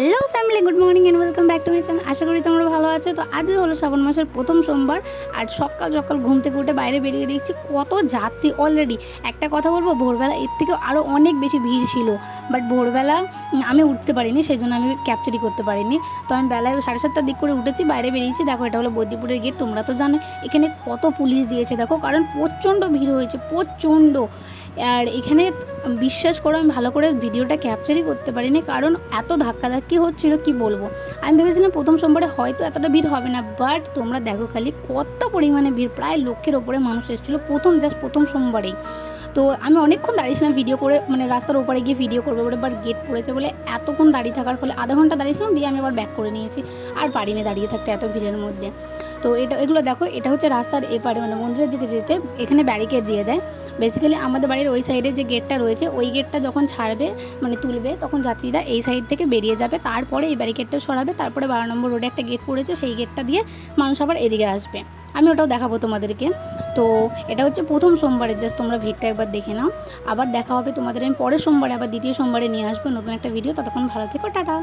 Hello family, good morning and welcome back to my channel. আশা করি তোমরা ভালো আছো। তো আজ হলো শ্রাবণ মাসের প্রথম সোমবার, আর সকাল সকাল ঘুম থেকে উঠে বাইরে বেরিয়ে দেখছি কত যাত্রী অলরেডি। একটা কথা বলবো, ভোরবেলা এর থেকে আরও অনেক বেশি ভিড় ছিল, বাট ভোরবেলা আমি উঠতে পারিনি, সেই জন্য আমি ক্যাপচারই করতে পারিনি। তো আমি বেলায় 7:30টার দিক করে উঠেছি, বাইরে বেরিয়েছি। দেখো, এটা হলো বদ্যিপুরের গেট। তোমরা তো জানো এখানে কত পুলিশ দিয়েছে দেখো, কারণ প্রচণ্ড ভিড় হয়েছে, প্রচণ্ড। আর এখানে বিশ্বাস করো, আমি ভালো করে ভিডিওটা ক্যাপচারই করতে পারিনি, কারণ এত ধাক্কাধাক্কি হচ্ছিল কি বলবো। আমি ভেবেছিলাম প্রথম সোমবারে হয়তো এতটা ভিড় হবে না, বাট তোমরা দেখো খালি কত পরিমাণে ভিড়, প্রায় লক্ষের ওপরে মানুষ এসেছিলো প্রথম সোমবারেই। তো আমি অনেকক্ষণ দাঁড়িয়েছিলাম ভিডিও করে, মানে রাস্তার ওপারে গিয়ে ভিডিও করবো বলে, বাট গেট পড়েছে বলে এতক্ষণ দাঁড়িয়ে থাকার ফলে আধা ঘন্টা দাঁড়িয়েছিলাম, দিয়ে আমি আবার ব্যাক করে নিয়েছি। আর পারিনি দাঁড়িয়ে থাকতে এত ভিড়ের মধ্যে। তো এগুলো দেখো, এটা হচ্ছে রাস্তার এপারে, মানে মন্দিরের দিকে যেতে এখানে ব্যারিকেড দিয়ে দেয়। বেসিক্যালি আমাদের বাড়ির ওই সাইডে যে গেটটা রয়েছে, ওই গেটটা যখন ছাড়বে, মানে তুলবে, তখন যাত্রীরা এই সাইড থেকে বেরিয়ে যাবে, তারপরে এই ব্যারিকেডটা সরাবে, তারপরে 12 নম্বর রোডে একটা গেট পড়েছে, সেই গেটটা দিয়ে মানুষ আবার এদিকে আসবে। আমি ওটাও দেখাবো তোমাদেরকে। তো এটা হচ্ছে প্রথম সোমবারের, জাস্ট তোমরা ভিড়টা একবার দেখে নাও। আবার দেখা হবে তোমাদের আমি পরের সোমবারে, আবার দ্বিতীয় সোমবারে নিয়ে আসবো নতুন একটা ভিডিও। ততক্ষণ ভালো থেকো, টাটা।